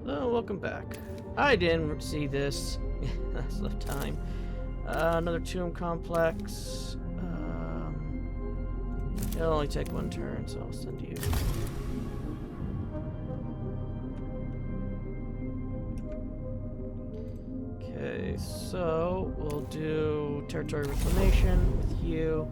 Hello, welcome back. I didn't see this. That's enough time. Another tomb complex. It'll only take one turn, so I'll send you. Okay, so we'll do territory reclamation with you.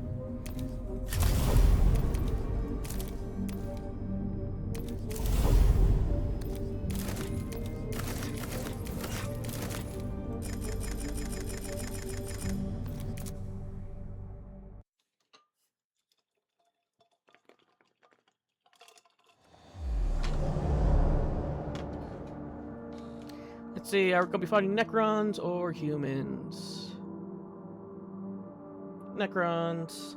Let's see, are we gonna be fighting Necrons or humans? Necrons.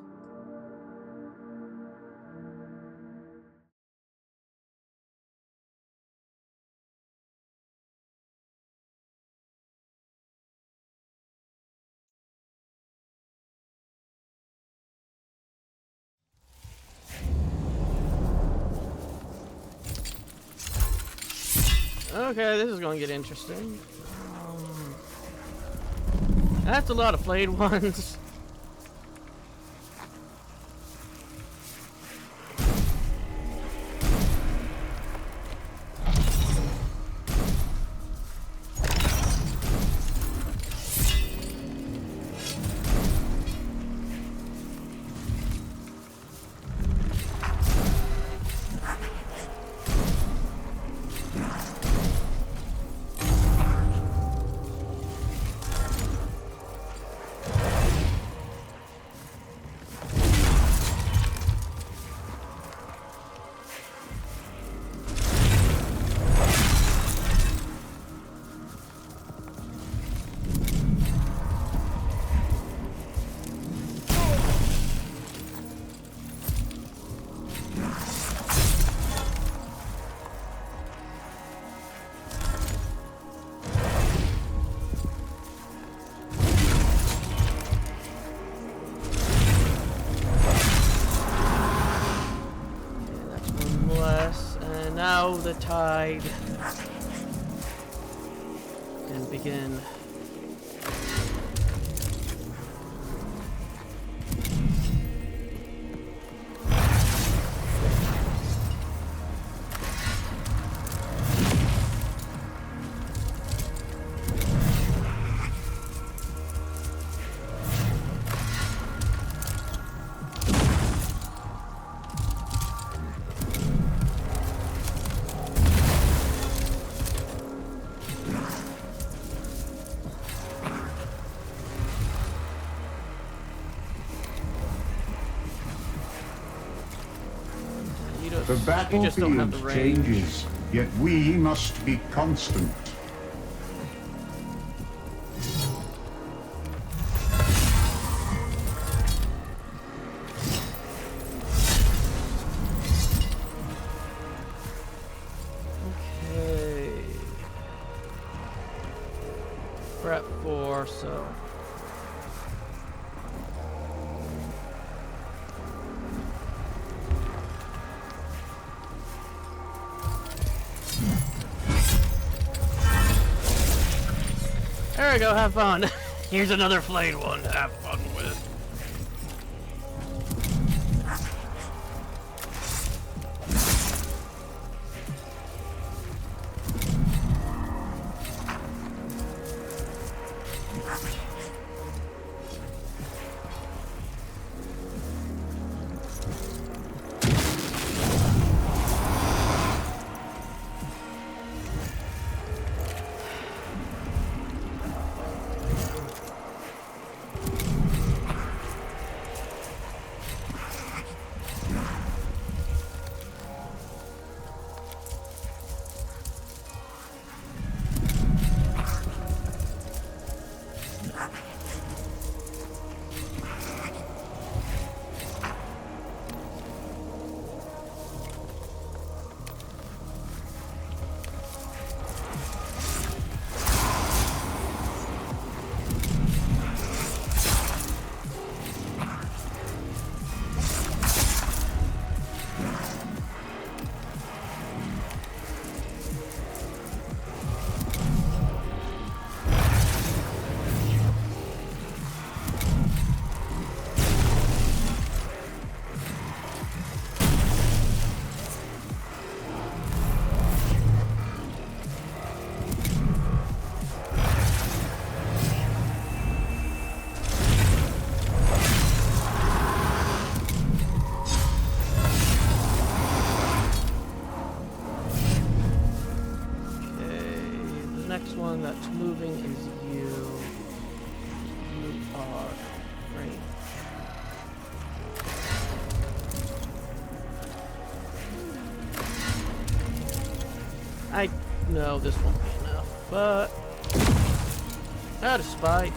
Okay, this is going to get interesting. That's a lot of flayed ones. Now the tide can begin. The battlefield changes, yet we must be constant. Okay. We're at 4, so. There we go, have fun. Here's another flayed one to have fun with. next one that's moving is you. You are great. I know this won't be enough, but out of spite.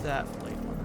That blade one.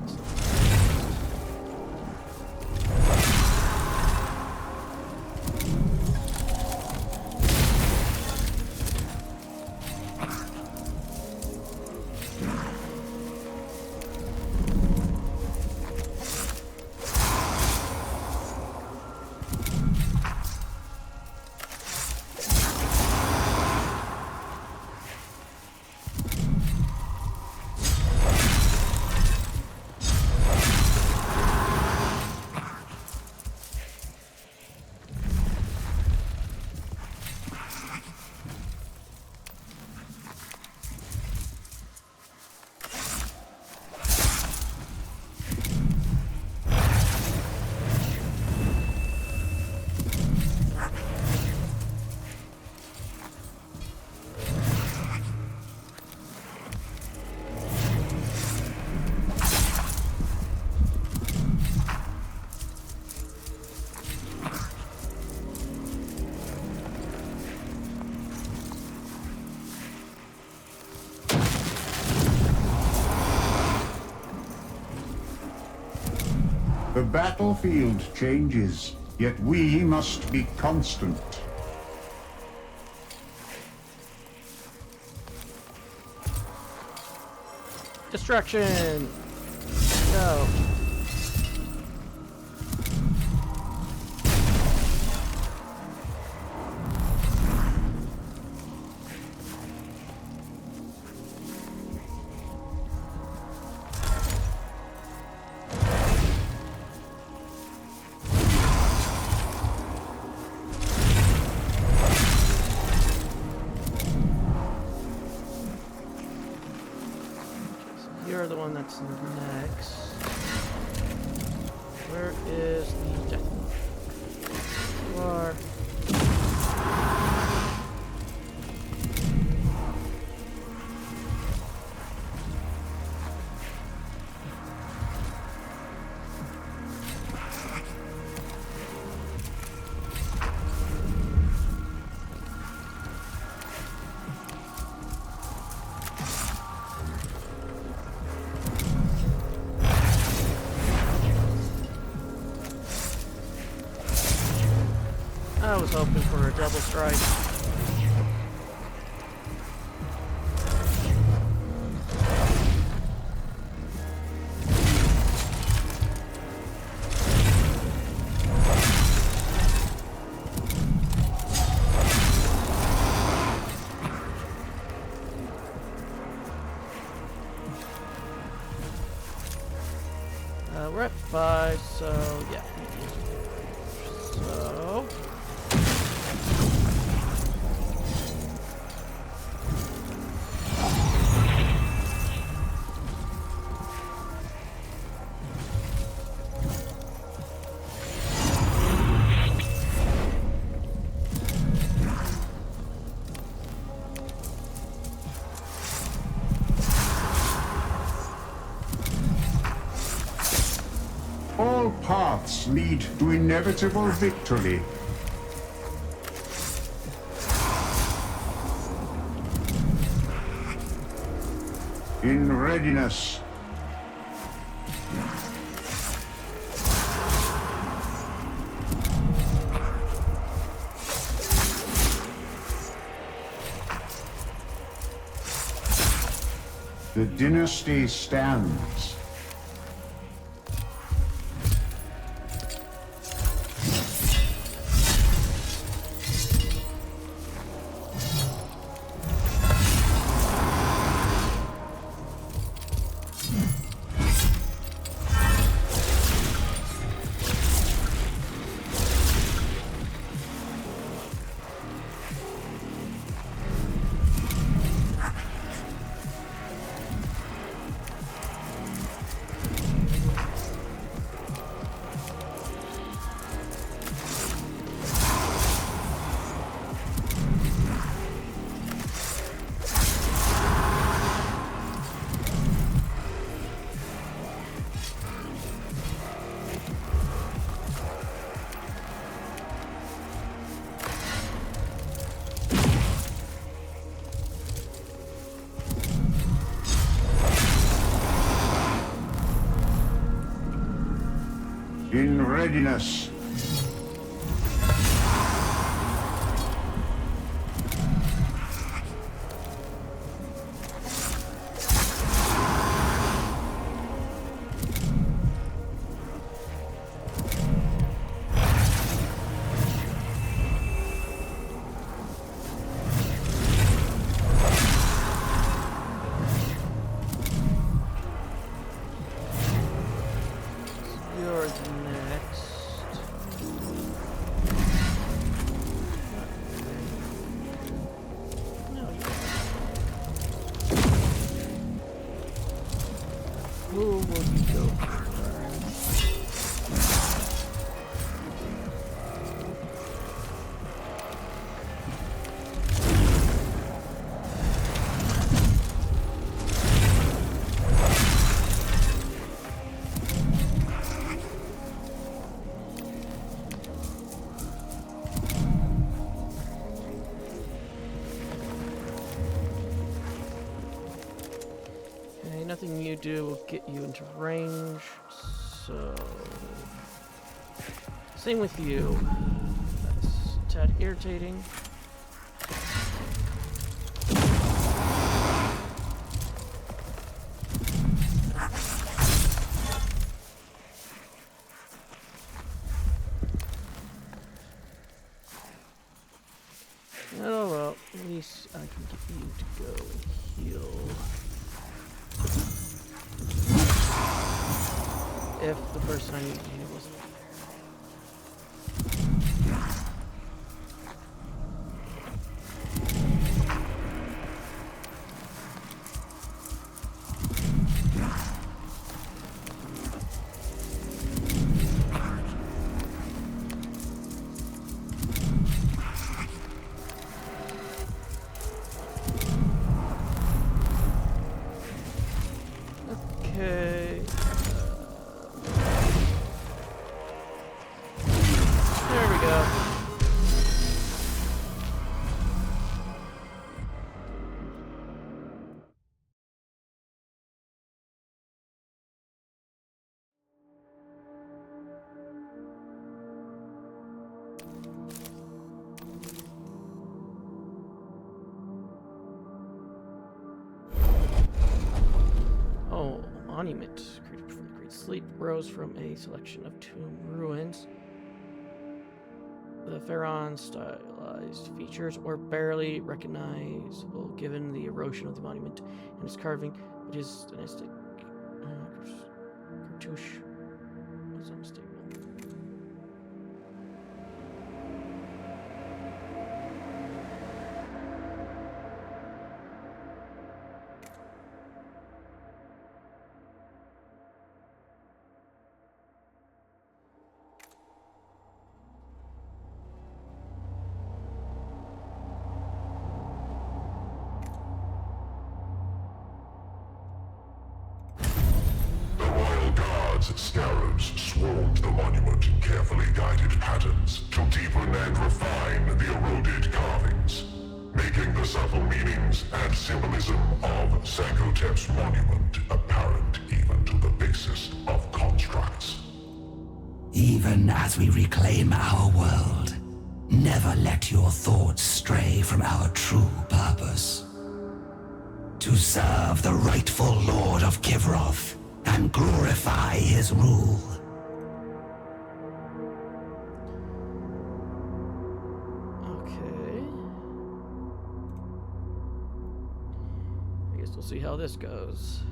The battlefield changes, yet we must be constant. Destruction! Go. You're the one that's next. Where is the death? You are. I was hoping for a double strike. We're at 5, so yeah. So All paths lead to inevitable victory. In readiness. The dynasty stands. readiness. You're next. No, who will you go for? Okay, nothing you do will get you into range, so... Same with you. That's a tad irritating. Oh well, at least I can get you to go heal. If the person I need to heal wasn't okay. There we go. Oh, monument created before the Great Sleep rose from a selection of tomb ruins. The Pharaon's stylized features were barely recognizable given the erosion of the monument and its carving, but his dynastic cartouche was unstable. Scarabs swarmed the monument in carefully guided patterns to deepen and refine the eroded carvings, making the subtle meanings and symbolism of Sankotep's monument apparent even to the basest of constructs. Even as we reclaim our world, never let your thoughts stray from our true purpose. To serve the rightful Lord of Kivroth and glorify his rule. Okay. I guess we'll see how this goes.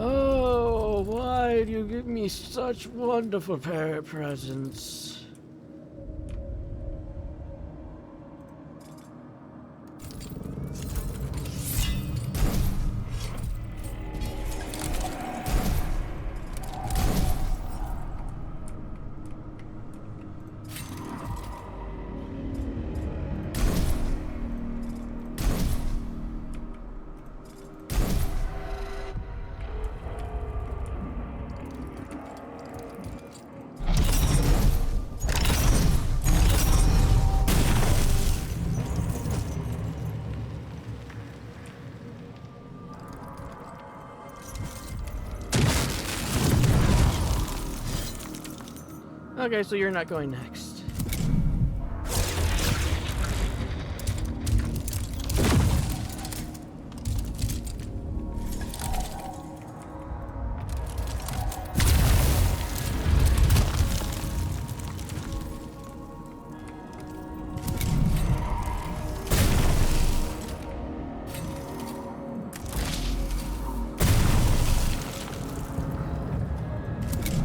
Oh, why do you give me such wonderful presents? Okay, so you're not going next.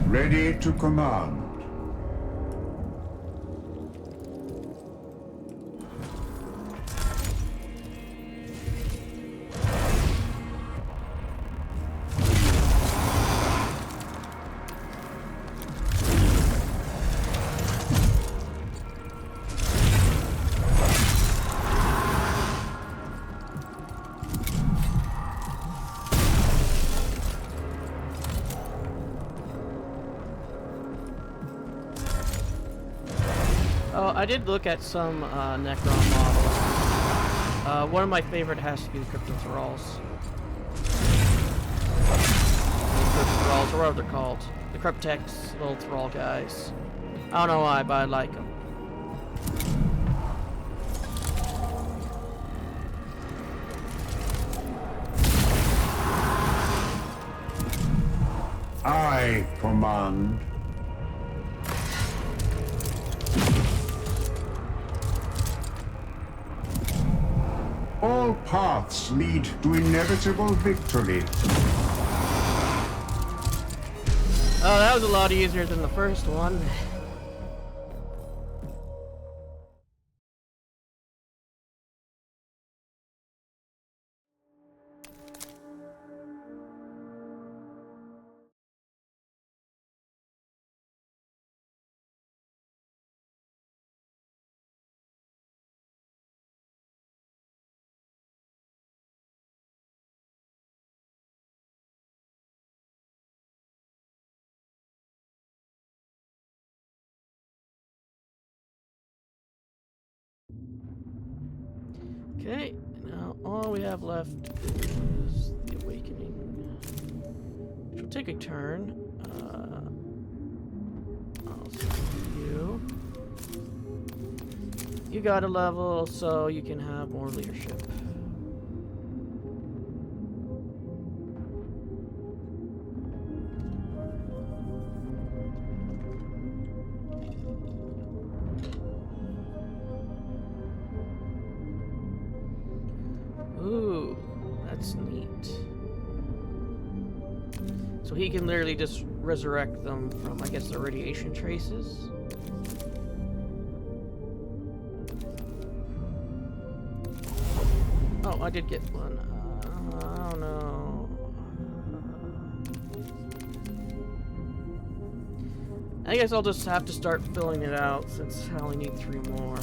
Ready to command. Oh, I did look at some Necron models. One of my favorite has to be the Crypto Thralls. Thralls, or whatever they're called. The Cryptex, little Thrall guys. I don't know why, but I like them. I command. All paths lead to inevitable victory. Oh, that was a lot easier than the first one. Okay, now all we have left is the Awakening, which will take a turn. I'll send you. You got a level, so you can have more leadership. Ooh, that's neat. So he can literally just resurrect them from, I guess, the radiation traces. Oh, I did get one. I don't know. I guess I'll just have to start filling it out since I only need 3 more.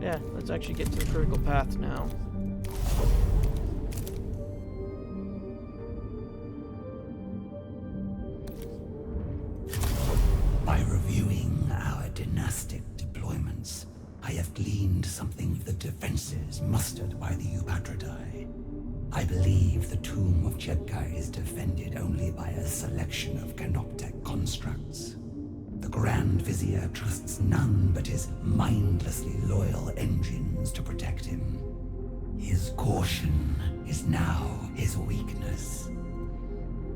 Yeah, let's actually get to the critical path now. By reviewing our dynastic deployments, I have gleaned something of the defenses mustered by the Upatradai. I believe the tomb of Jedkai is defended only by a selection of Canoptech constructs. The Grand Vizier trusts none but his mindlessly loyal engines to protect him. His caution is now his weakness.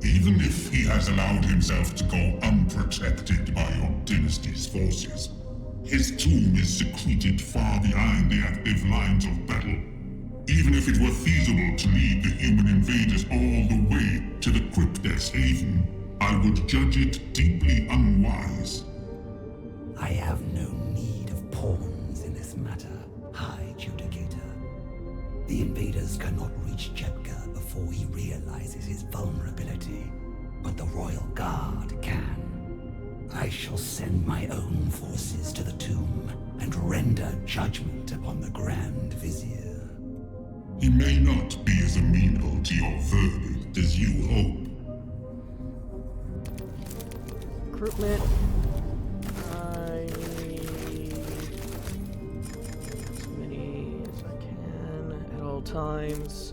Even if he has allowed himself to go unprotected by your dynasty's forces, his tomb is secreted far behind the active lines of battle. Even if it were feasible to lead the human invaders all the way to the Cryptex Haven, I would judge it deeply unwise. I have no need of pawns in this matter, High Judicator. The invaders cannot reach Jedka before he realizes his vulnerability, but the Royal Guard can. I shall send my own forces to the tomb and render judgment upon the Grand Vizier. He may not be as amenable to your verdict as you hope. Recruitment. I need as many as I can. Adult. times.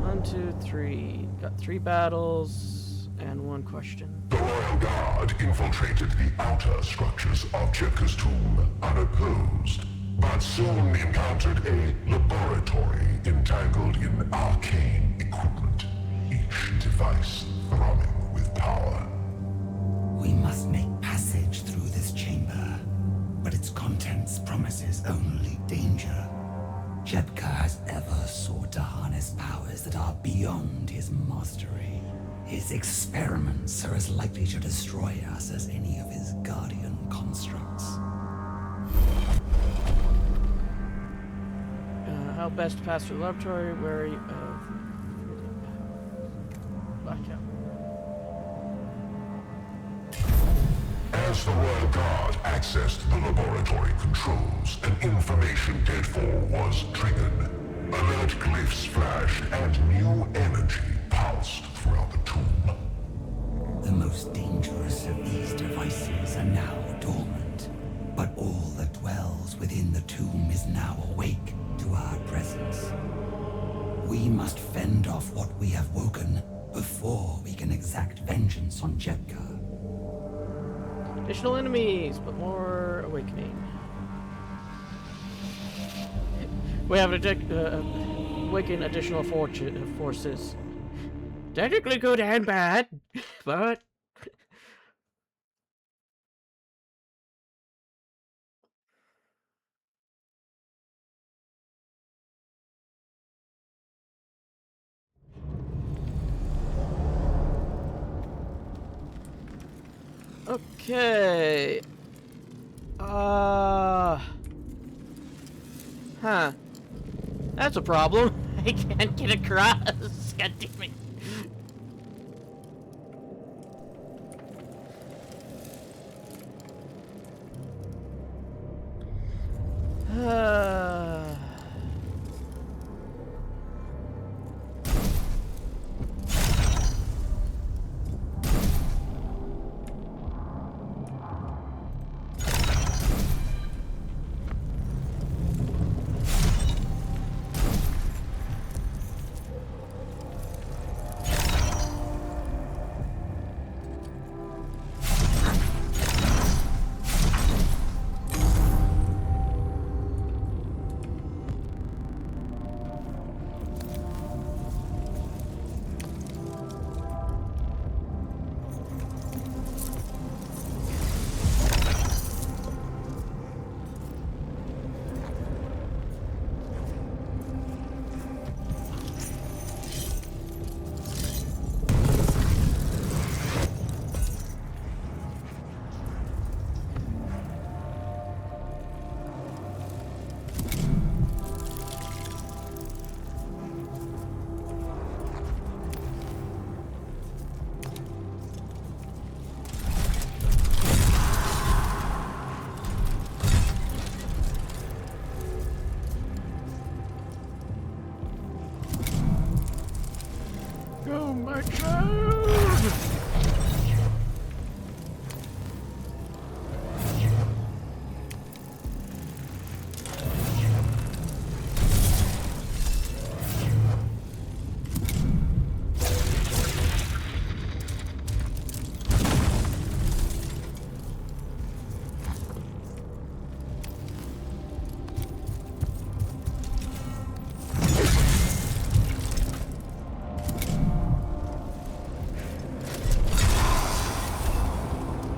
One, two, three. Got 3 battles and 1 question. The Royal Guard infiltrated the outer structures of Chipka's tomb unopposed, but soon encountered a laboratory entangled in arcane equipment, each device throbbing with power. We must make passage through this chamber, but its contents promises only danger. Jepka has ever sought to harness powers that are beyond his mastery. His experiments are as likely to destroy us as any of his guardian constructs. How best to pass through the laboratory, wary of blackout. As the Royal Guard accessed the laboratory controls, an information deadfall was triggered. Alert glyphs flashed and new energy pulsed throughout the tomb. The most dangerous of these devices are now dormant, but all that dwells within the tomb is now awake to our presence. We must fend off what we have woken before we can exact vengeance on Jepka. Additional enemies, but more awakening. We have awakened additional forces. Technically good and bad, but okay. Huh. That's a problem. I can't get across. God damn it. Go, my child!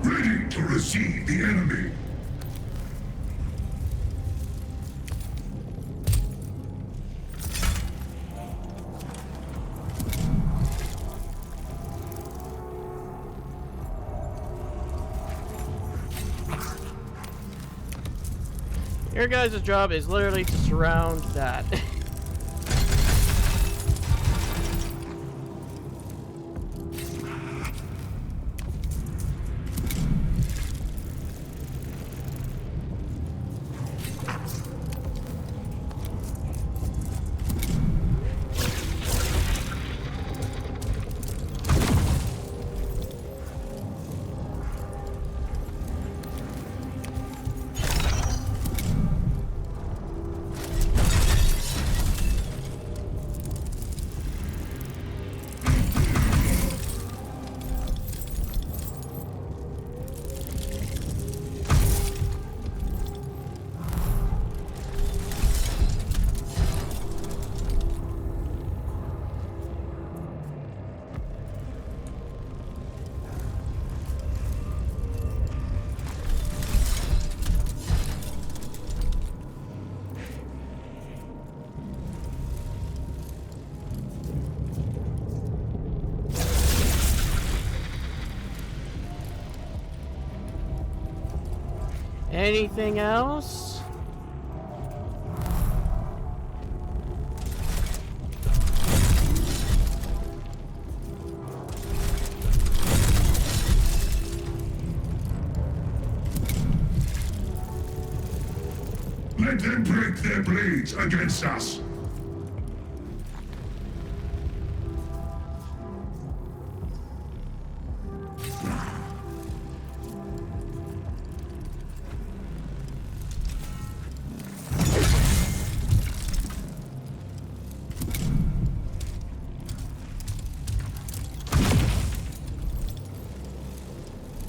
Ready to receive the enemy. Your guys' job is literally to surround that. Anything else? Let them break their blades against us.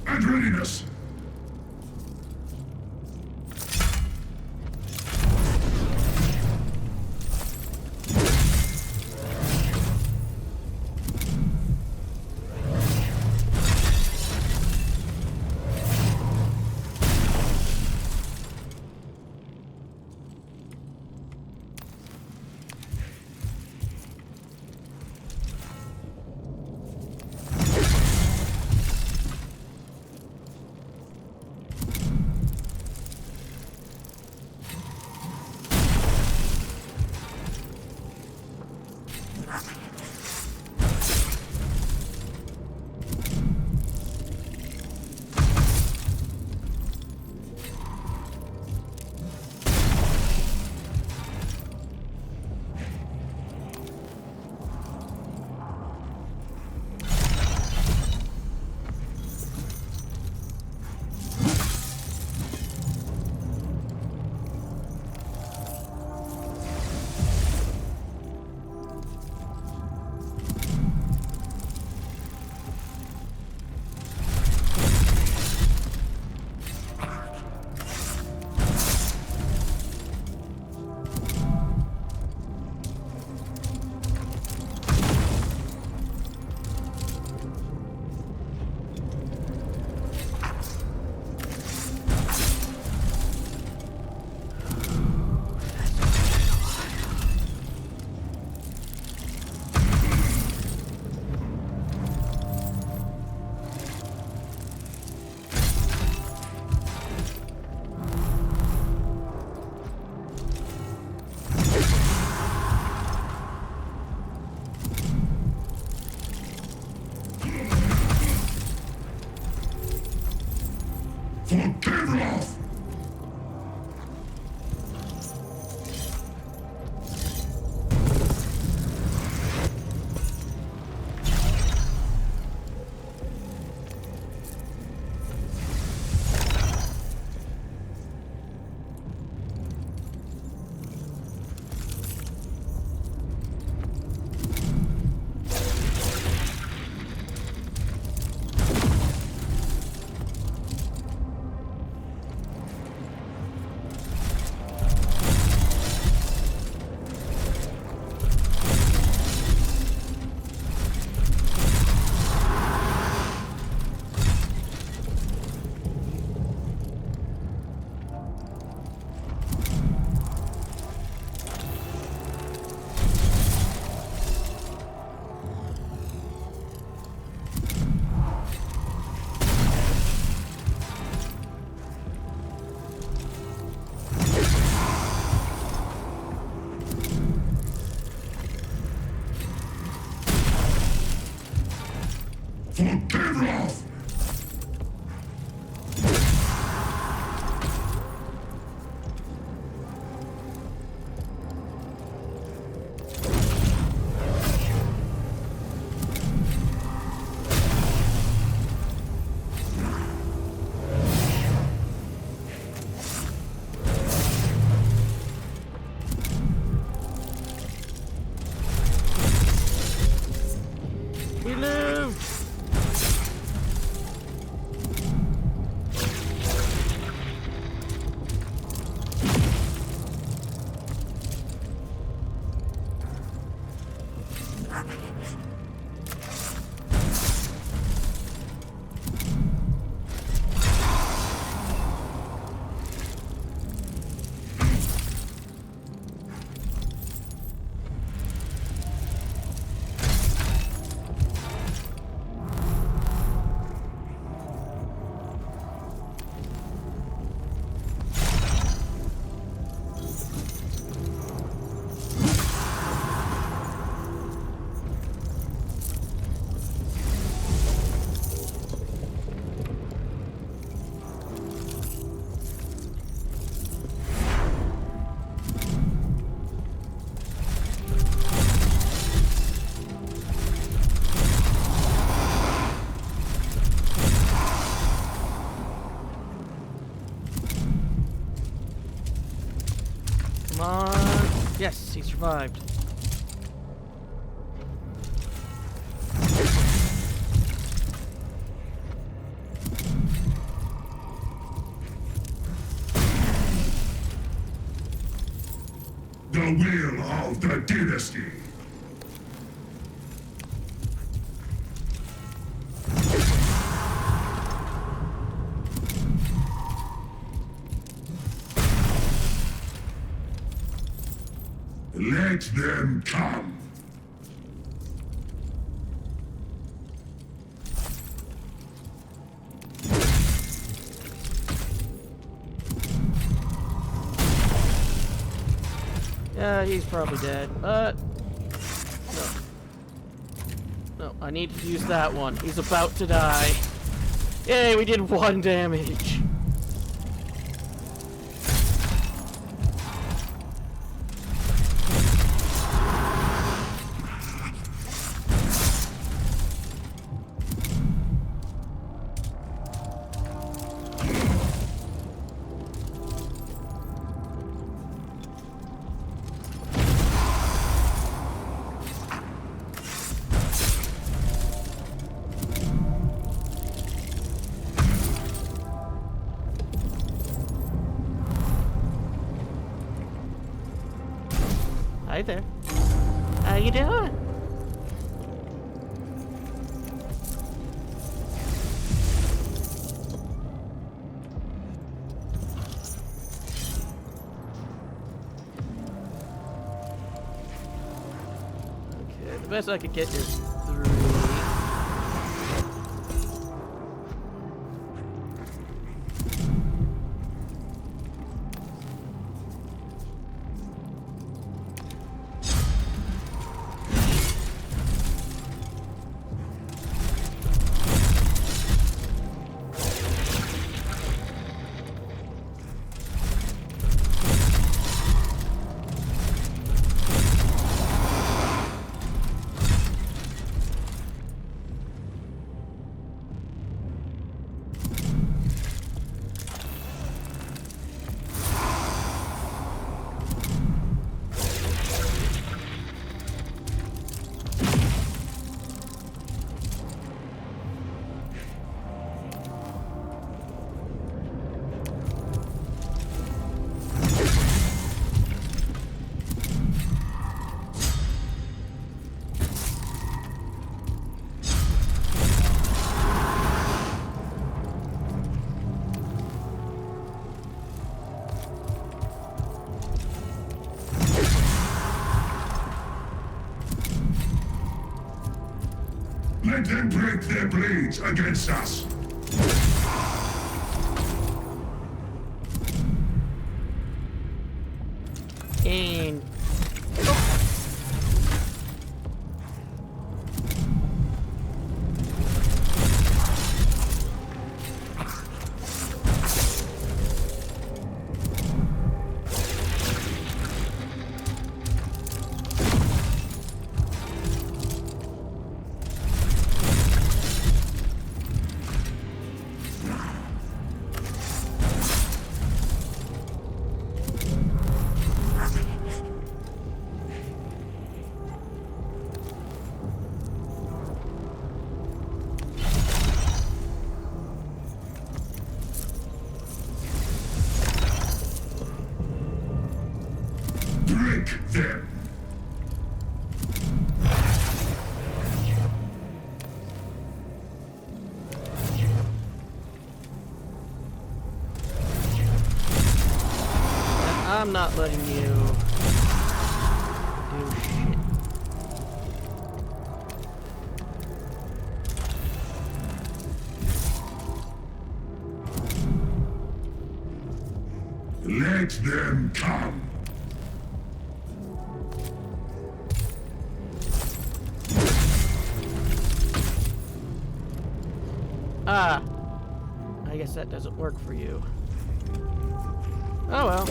At readiness. For Kevlar! For Kevlar! We live! Yes, he survived. The will of the dynasty. Let them come. Yeah, he's probably dead, but no. No, I need to use that one. He's about to die. Yay, we did 1 damage. Hi there. How you doing? Okay, the best I could get is 3. Let them break their blades against us. And Break them. I'm not letting you do shit. Let them come. Ah, I guess that doesn't work for you. Oh well.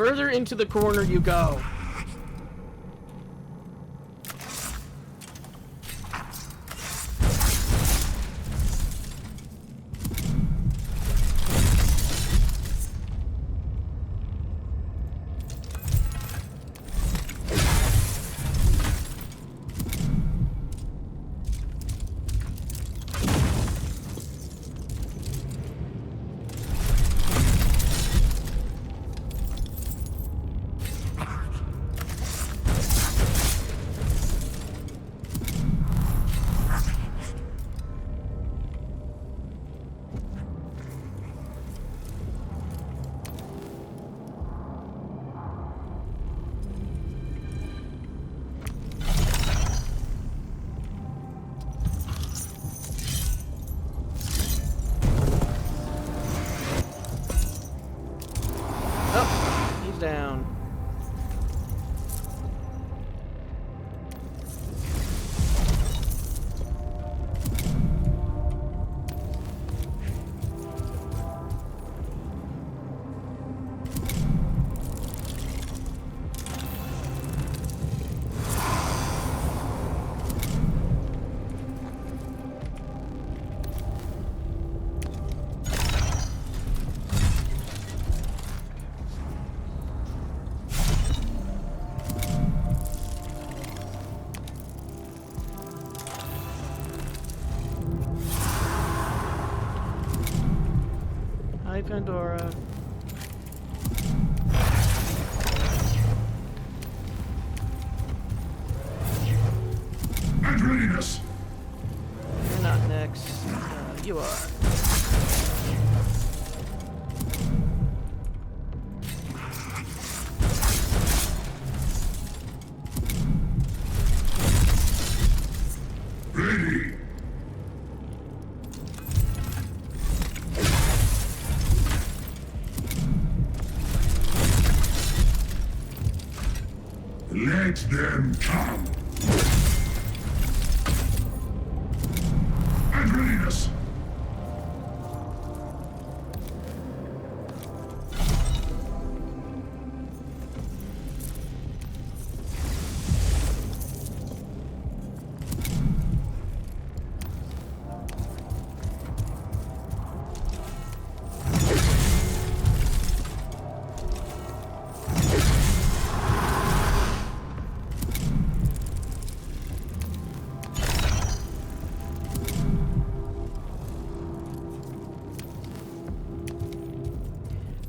further into the corner you go. Down. Hi, Pandora. And readiness. You're not next. You are. Ready. Let them come. And readiness.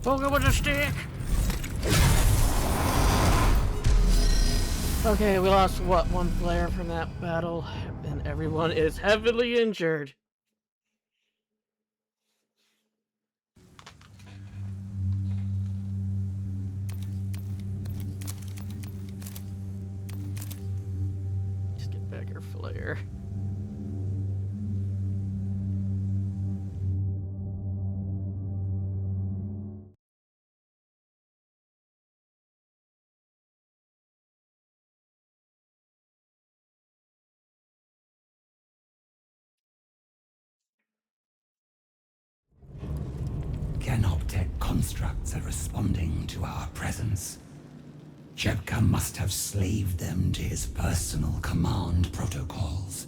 Poke it with a stick! Okay, we lost, what, one player from that battle, and everyone is heavily injured. Just get back our flare. Canoptech constructs are responding to our presence. Jebka must have slaved them to his personal command protocols.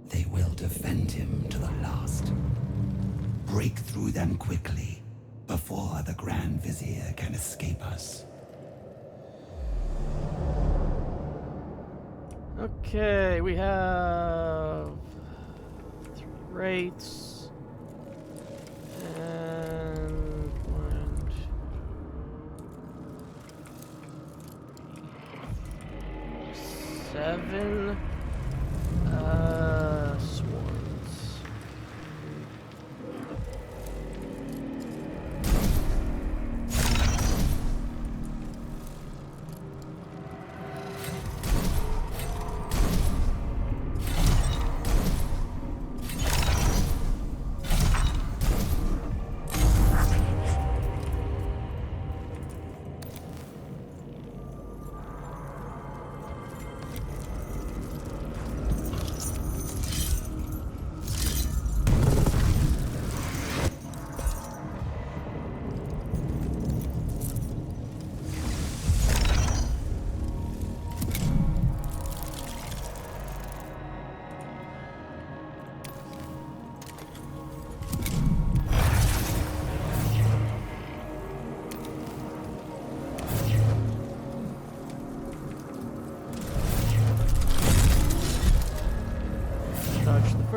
They will defend him to the last. Break through them quickly, before the Grand Vizier can escape us. Okay, we have 3 rates. And 1, 2, 7 swarms.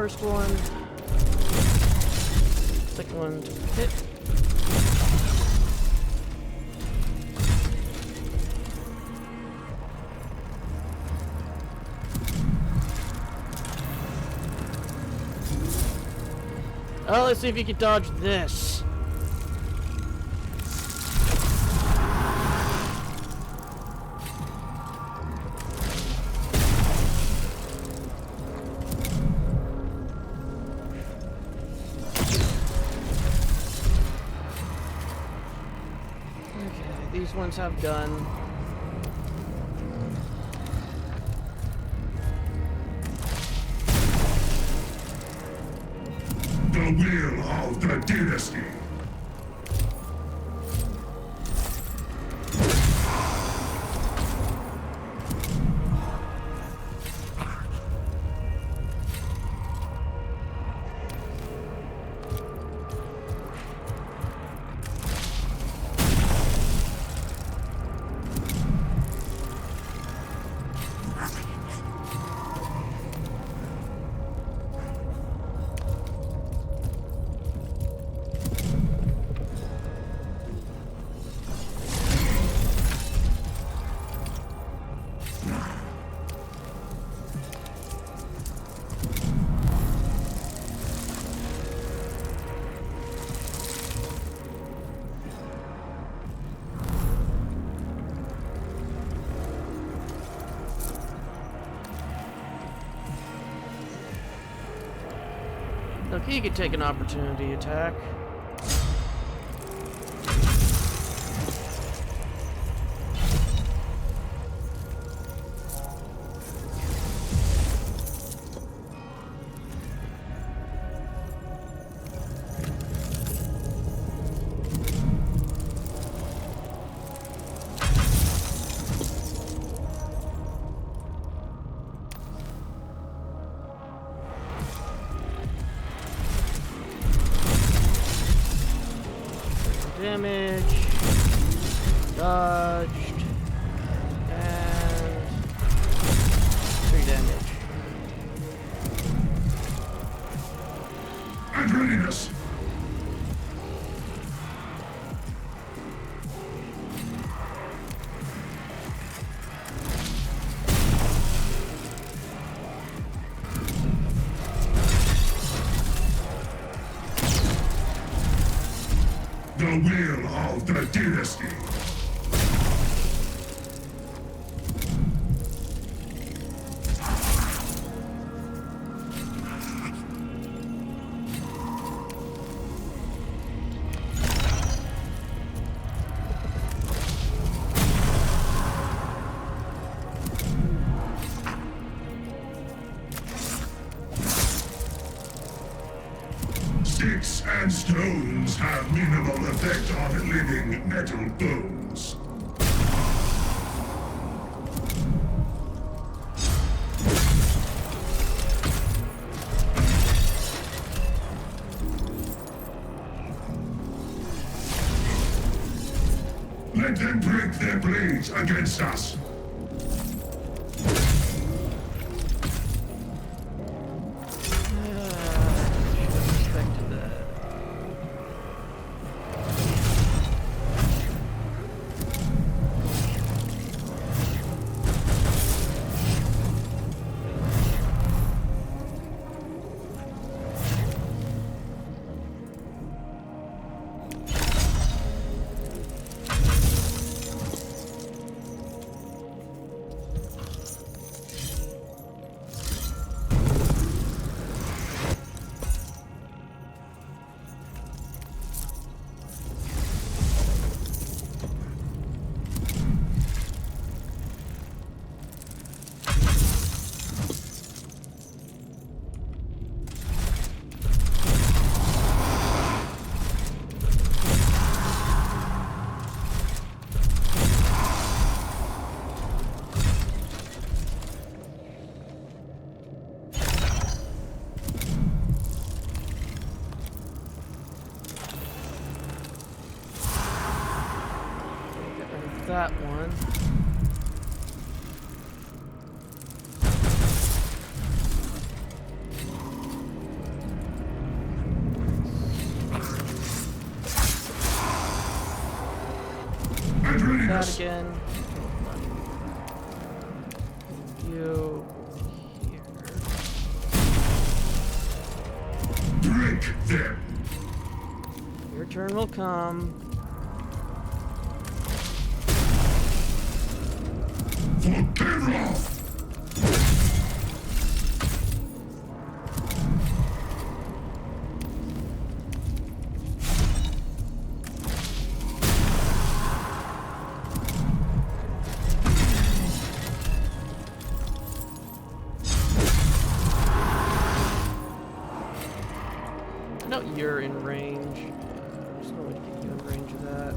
first one. Second one to hit. Oh, let's see if you can dodge this. Okay, these ones have gun. The will of the dynasty. Look, he could take an opportunity attack. Damage, dodged, and 3 damage. And readiness. The will of the dynasty. Sticks and stones have minimal effect on living metal bones. Let them break their blades against us. That one. readiness. again. You here. Break them. Your turn will come. For terror. No, you're in range. There's no way to get you in range of that.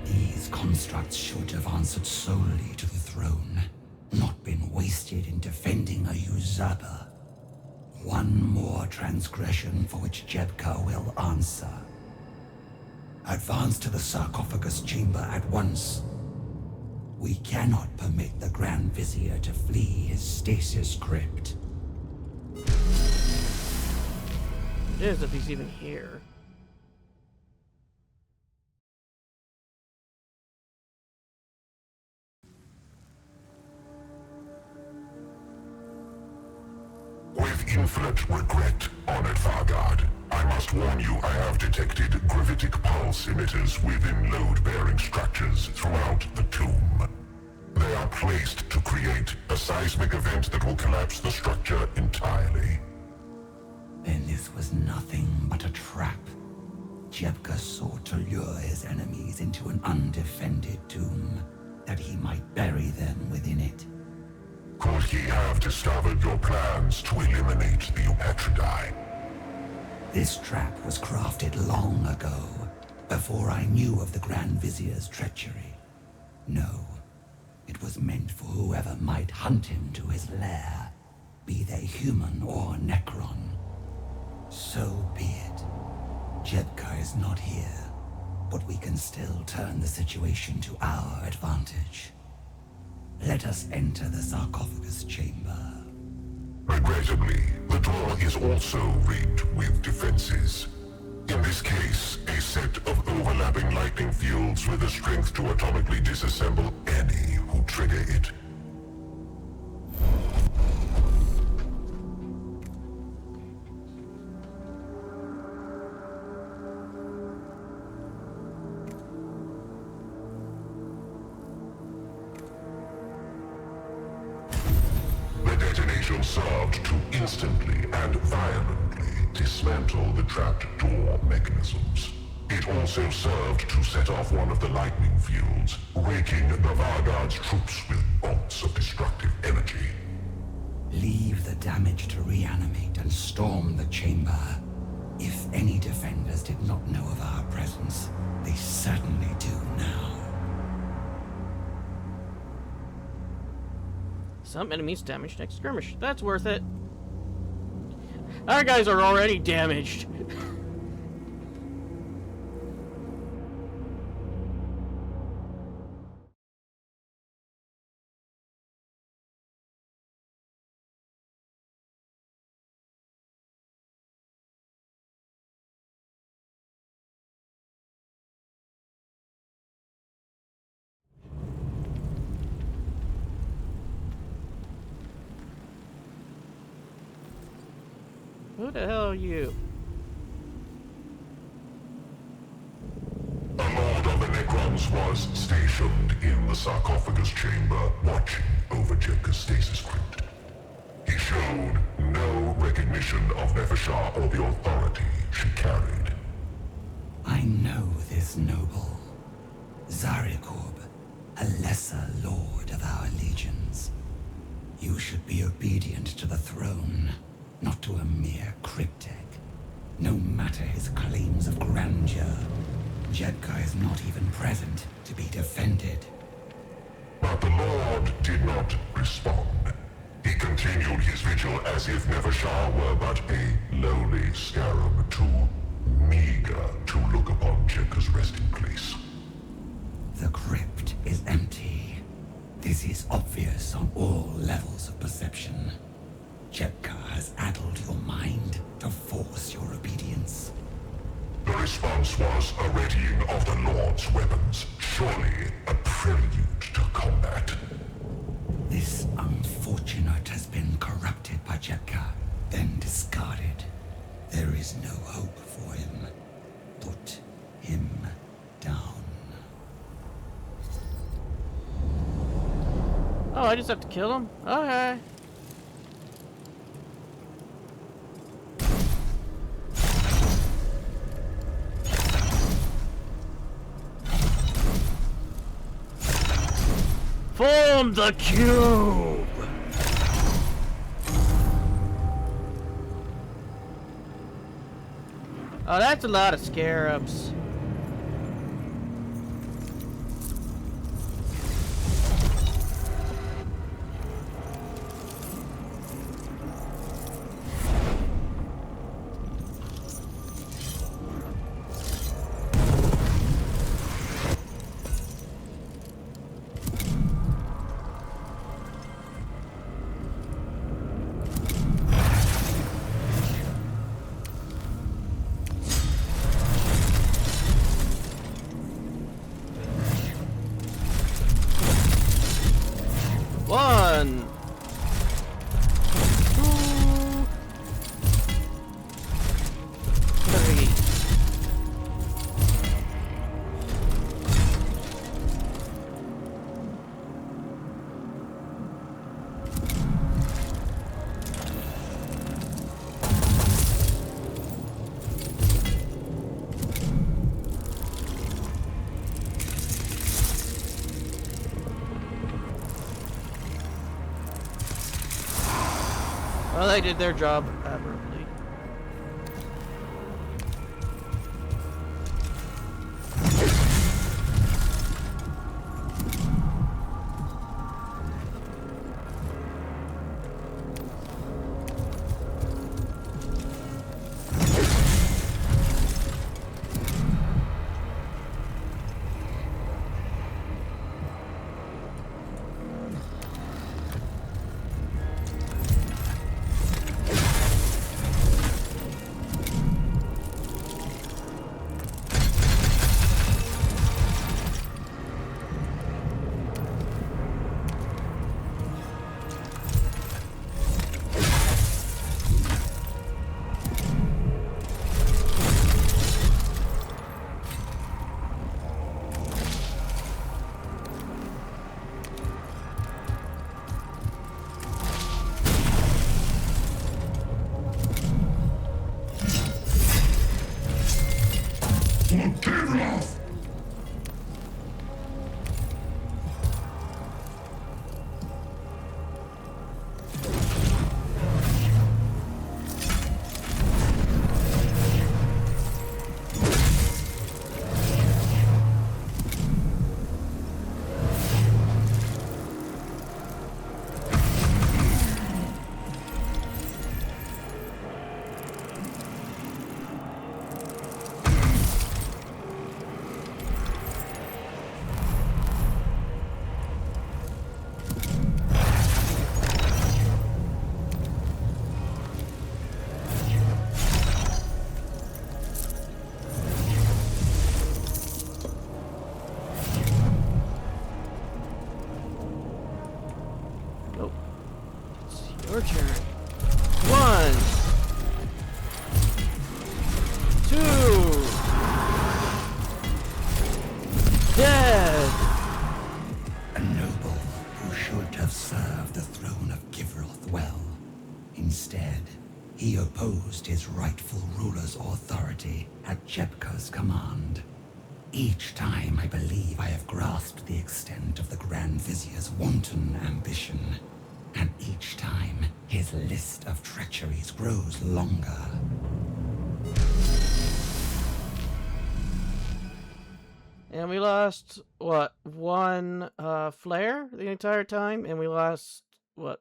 These constructs should have answered solely to the throne, not been wasted in defending a usurper. One more transgression for which Jebka will answer. Advance to the sarcophagus chamber at once. We cannot permit the Grand Vizier to flee his stasis crypt. It is if he's even here. With infinite regret, Honored Vargard, I must warn you I have detected gravitic pulse emitters within load-bearing structures throughout the tomb. They are placed to create a seismic event that will collapse the structure entirely. Then this was nothing but a trap. Jebka sought to lure his enemies into an undefended tomb, that he might bury them within it. Could he have discovered your plans to eliminate the Eupatridae? This trap was crafted long ago, before I knew of the Grand Vizier's treachery. No, it was meant for whoever might hunt him to his lair, be they human or Necron. So be it. Jebka is not here, but we can still turn the situation to our advantage. Let us enter the sarcophagus chamber. Regrettably, the door is also rigged with defenses. In this case, a set of overlapping lightning fields with the strength to atomically disassemble any who trigger it. The detonation served to instantly and violently dismantle the trapped door mechanisms. It also served to set off one of the lightning fields, raking the Vargard's troops with bolts of destructive energy. Leave the damage to reanimate and storm the chamber. If any defenders did not know of our presence, they certainly do now. Some enemies damaged next skirmish. That's worth it. Our guys are already damaged. Who the hell are you? A lord of the Necrons was stationed in the sarcophagus chamber, watching over Jebka's stasis crypt. He showed no recognition of Nefershar or the authority she carried. I know this noble. Zarikorb, a lesser lord of our legions. You should be obedient to the throne, not to a mere cryptic. No matter his claims of grandeur, Jebka is not even present to be defended. But the Lord did not respond. He continued his vigil as if Nefershar were but a lowly scarab, too meager to look upon Jebka's resting place. The crypt is empty. This is obvious on all levels of Necron's weapons, surely a prelude to combat. This unfortunate has been corrupted by Jepka, then discarded. There is no hope for him. Put him down. Oh, I just have to kill him? Okay. Form the cube! Oh, that's a lot of scarabs. One, two, three. Well, they did their job admirably. Your turn. 1, 2. Dead. A noble who should have served the throne of Givroth well. Instead, he opposed his rightful ruler's authority at Jepka's command. Each time I believe I have grasped the extent of the Grand Vizier's wanton ambition. And each time, his list of treacheries grows longer. And we lost, what, 1 flare the entire time? And we lost, what,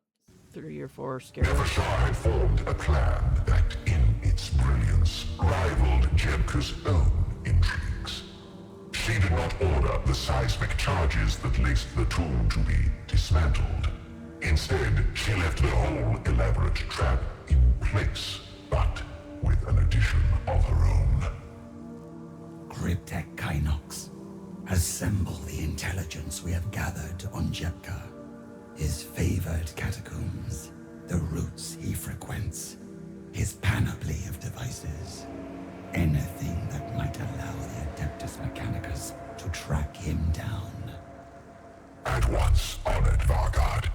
3 or 4 scarabs? Nevershire formed a plan that, in its brilliance, rivaled Jepka's own intrigues. She did not order the seismic charges that laced the tomb to be dismantled. Instead, she left the whole elaborate trap in place, but with an addition of her own. Cryptek Kynox. Assemble the intelligence we have gathered on Jepka, his favored catacombs, the routes he frequents, his panoply of devices. Anything that might allow the Adeptus Mechanicus to track him down. At once, honored Vargard.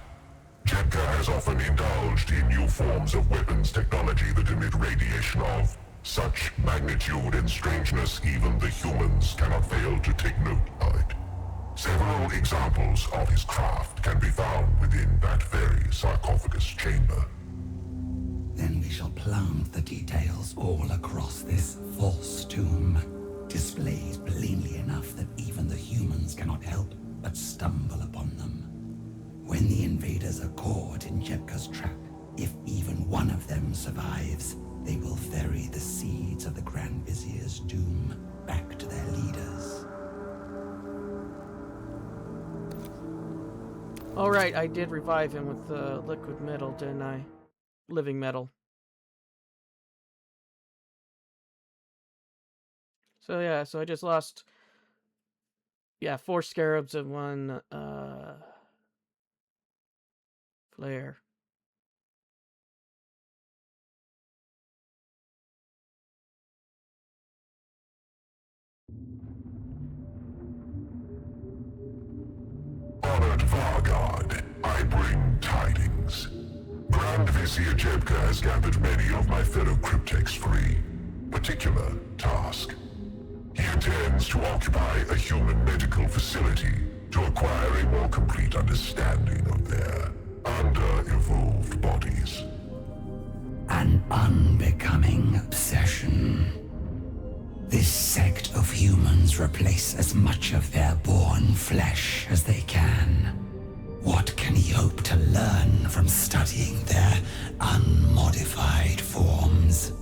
Jepka has often indulged in new forms of weapons technology that emit radiation of such magnitude and strangeness even the humans cannot fail to take note of it. Several examples of his craft can be found within that very sarcophagus chamber. Then we shall plant the details all across this false tomb, displayed plainly enough that even the humans cannot help but stumble upon them. When the invaders are caught in Jepka's trap, if even one of them survives, they will ferry the seeds of the Grand Vizier's doom back to their leaders. Alright, I did revive him with liquid metal, didn't I? Living metal. So yeah, so I just lost 4 scarabs and 1 flare. Honored Vargard, I bring tidings. Grand Vizier Jepka has gathered many of my fellow cryptex for a particular task. He intends to occupy a human medical facility to acquire a more complete understanding of their under-evolved bodies. An unbecoming obsession. This sect of humans replace as much of their born flesh as they can. What can he hope to learn from studying their unmodified forms?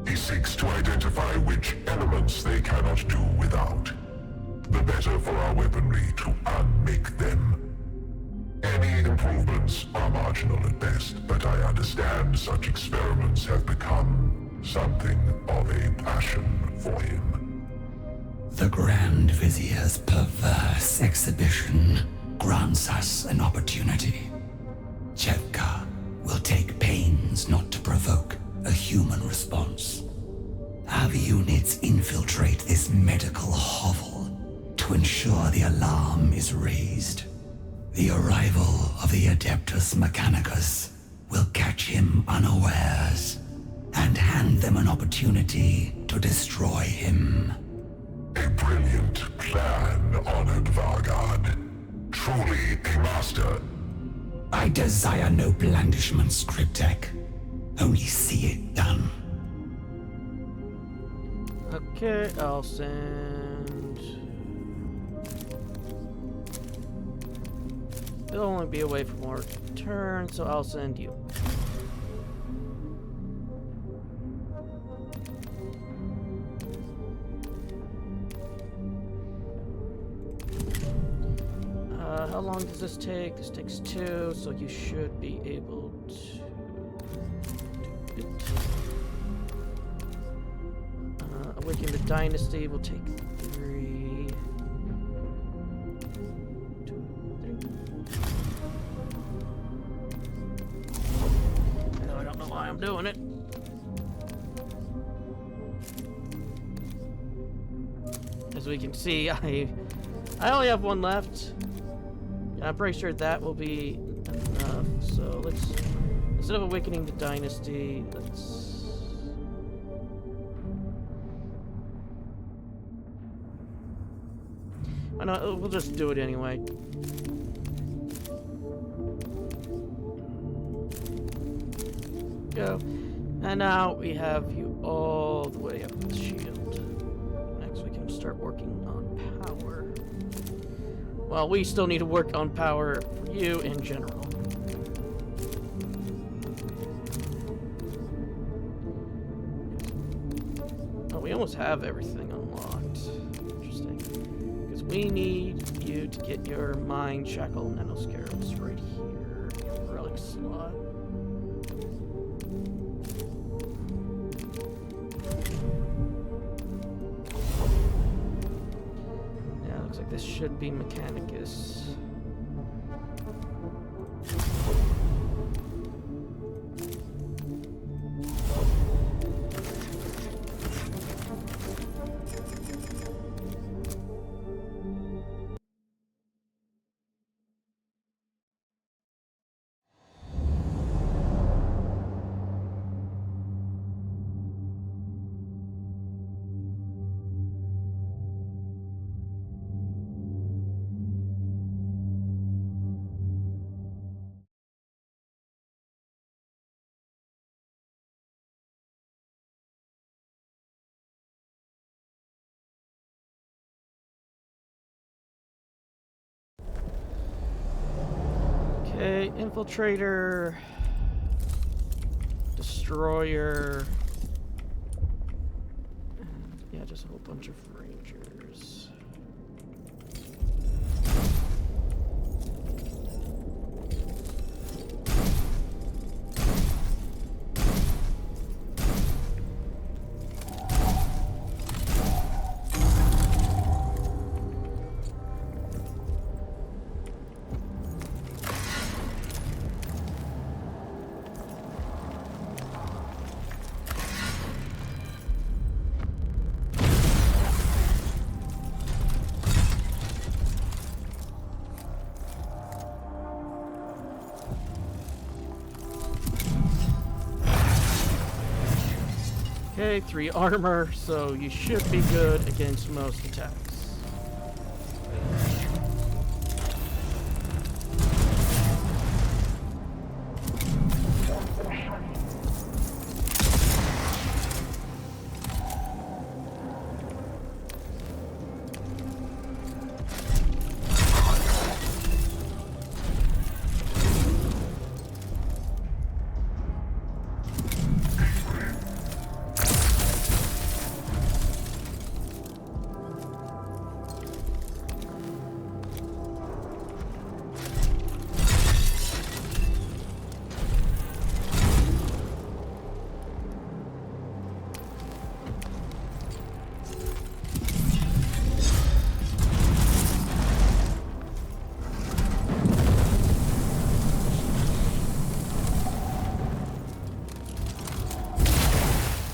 He seeks to identify which elements they cannot do without. The better for our weaponry to unmake them. Any improvements are marginal at best, but I understand such experiments have become something of a passion for him. The Grand Vizier's perverse exhibition grants us an opportunity. Jepka will take pains not to provoke a human response. Have units infiltrate this medical hovel to ensure the alarm is raised. The arrival of the Adeptus Mechanicus will catch him unawares and hand them an opportunity to destroy him. A brilliant plan, honored Vargard. Truly a master. I desire no blandishments, Cryptek. Only see it done. Okay, I'll send... It'll only be away for 1 turn, so I'll send you. How long does this take? This takes 2, so you should be able to do it. Awaken the Dynasty will take 3. 2, 3. I don't know why I'm doing it. As we can see, I only have 1 left. I'm pretty sure that will be enough. So let's, instead of awakening the Dynasty, let's... I know, we'll just do it anyway. Go. And now we have you all the way up the shield. Next we can start working on power. Well, we still need to work on power for you in general. Oh, we almost have everything unlocked. Interesting. Because we need you to get your Mind Shackle Nanoscarabs right here. Your relic slot. should be Mechanicus. Okay, Infiltrator, Destroyer, and yeah, just a whole bunch of Rangers. Okay, 3 armor, so you should be good against most attacks.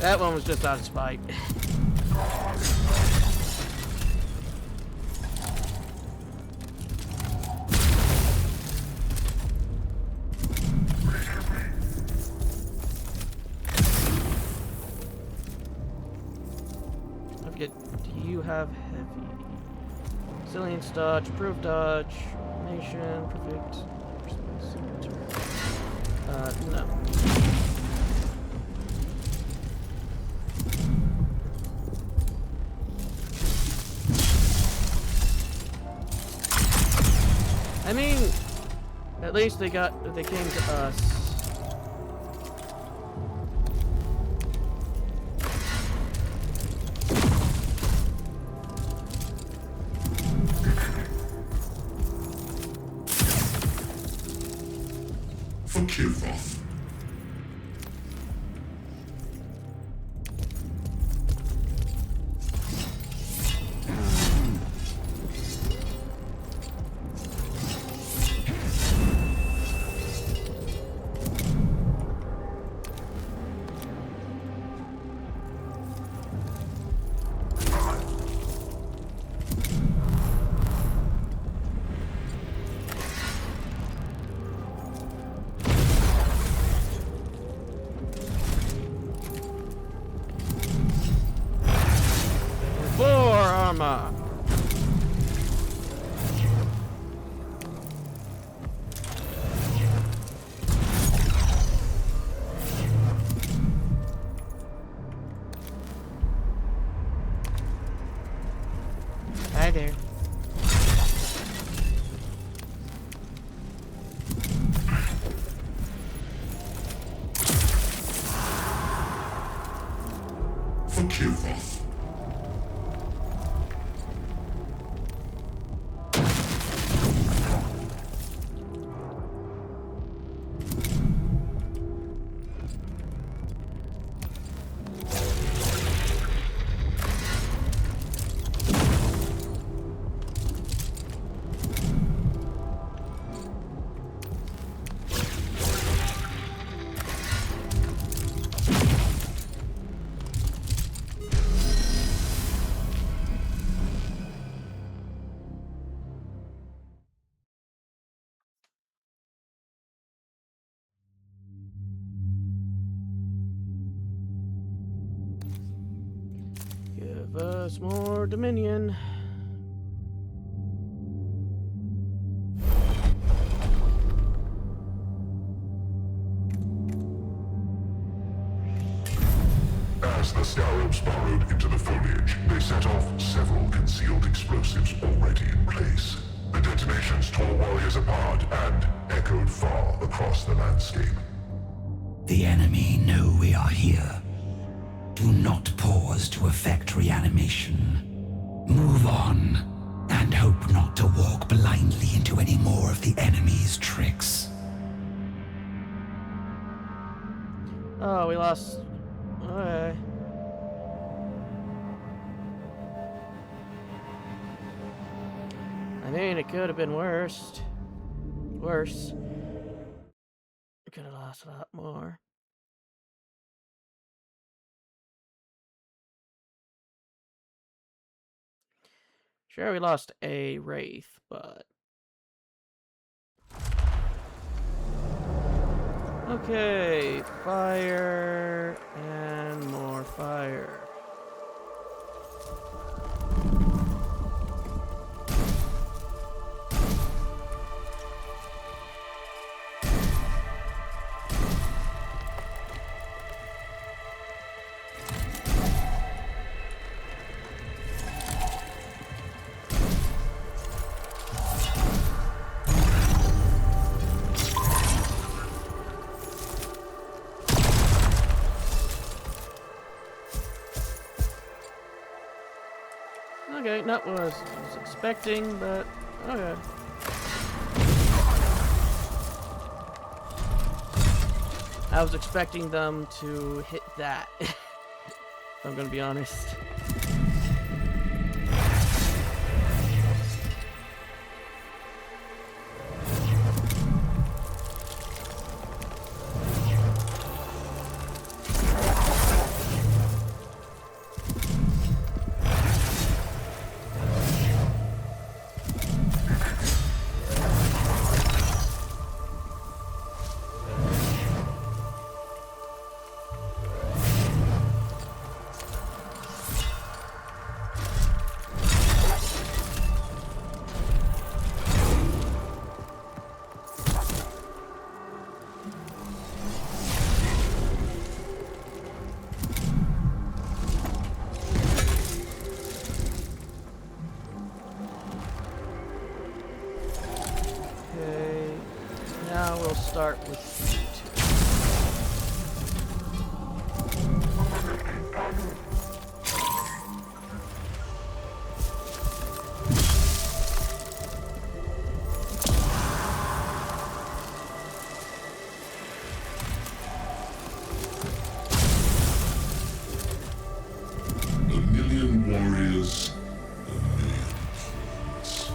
That one was just out of spite. I forget, do you have heavy? Resilience dodge, approved dodge, nation, perfect. No. I mean, at least they came to us. For Kilroth. Hi there. For Kilroth. Give us more dominion. As the scarabs burrowed into the foliage, they set off several concealed explosives already in place. The detonations tore warriors apart and echoed far across the landscape. The enemy know we are here. Do not pause to effect reanimation. Move on, and hope not to walk blindly into any more of the enemy's tricks. Oh, we lost. Okay. I mean, it could have been worse. Worse. We could have lost a lot more. Sure, we lost a Wraith, but... Okay, fire and more fire. Okay, not what I was expecting, but okay. I was expecting them to hit that, if I'm gonna be honest. Now we'll start with A million warriors, a million thoughts.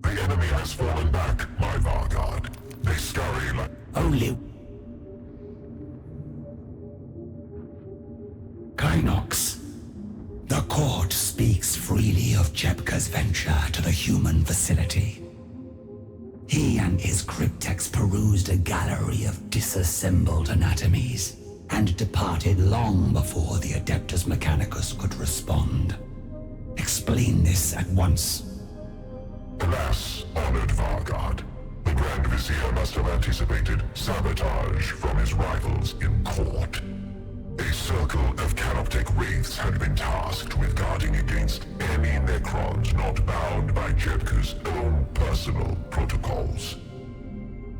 The enemy has fallen back, my Vargard. They scurry like... Only... Kynox. The court speaks freely of Jepka's venture to the human facility. He and his cryptex perused a gallery of disassembled anatomies, and departed long before the Adeptus Mechanicus could respond. Explain this at once. Alas, honored Vargard. The Grand Vizier must have anticipated sabotage from his rivals in court. A circle of Canoptek wraiths had been tasked with guarding against any Necrons not bound by Jepka's own personal protocols.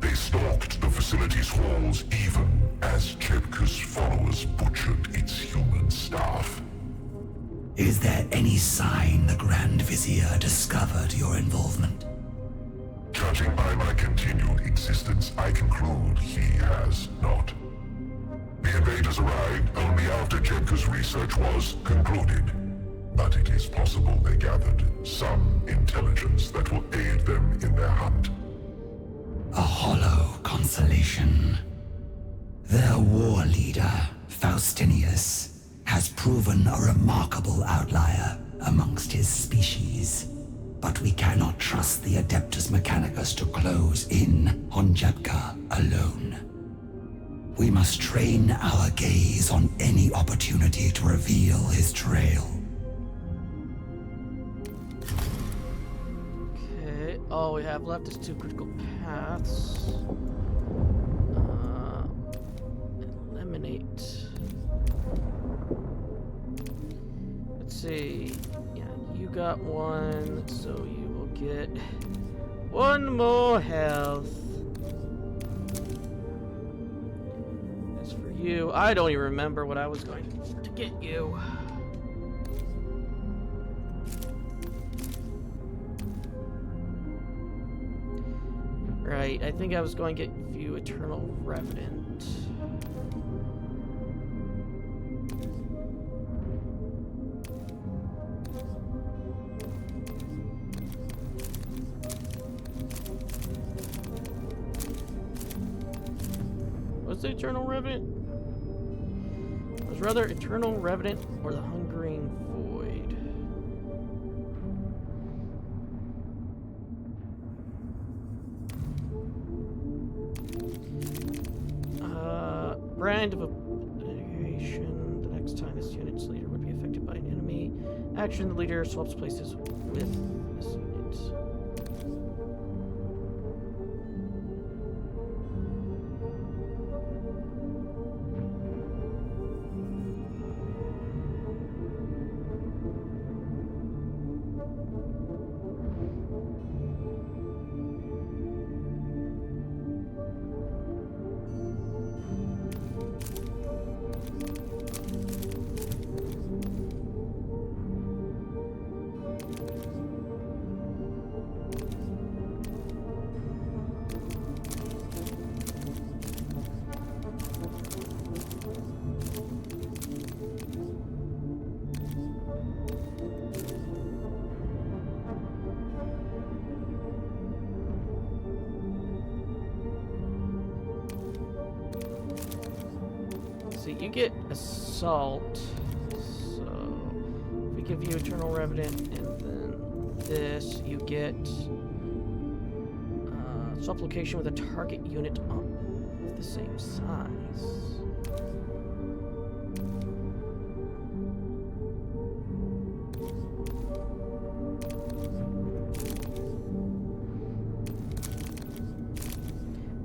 They stalked the facility's halls even as Jepka's followers butchered its human staff. Is there any sign the Grand Vizier discovered your involvement? Judging by my continued existence, I conclude he has not. The invaders arrived only after Jepka's research was concluded, but it is possible they gathered some intelligence that will aid them in their hunt. A hollow consolation. Their war leader, Faustinius, has proven a remarkable outlier amongst his species. But we cannot trust the Adeptus Mechanicus to close in on Jepka alone. We must train our gaze on any opportunity to reveal his trail. Okay, all we have left is 2 critical paths. Eliminate. Let's see. Yeah, you got 1, so you will get 1 more health. As for you, I don't even remember what I was going to get you. Right, I think I was going to get you Eternal Revenant. What's the Eternal Revenant? It was rather Eternal Revenant or the Hungering Void. Brand of Obliteration. The next time this unit's leader would be affected by an enemy action, the leader swaps places with this unit. You get Assault, so if we give you Eternal Revenant and then this, you get Supplication with a target unit of the same size.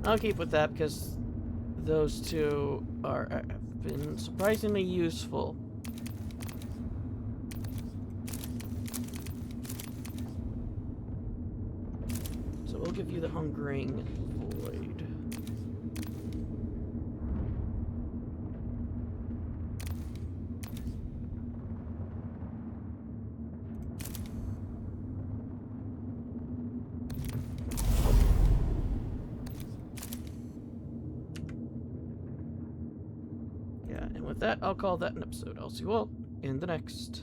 I'll keep with that because those two have been surprisingly useful. So we'll give you the Hungering Void. With that, I'll call that an episode. I'll see you all in the next.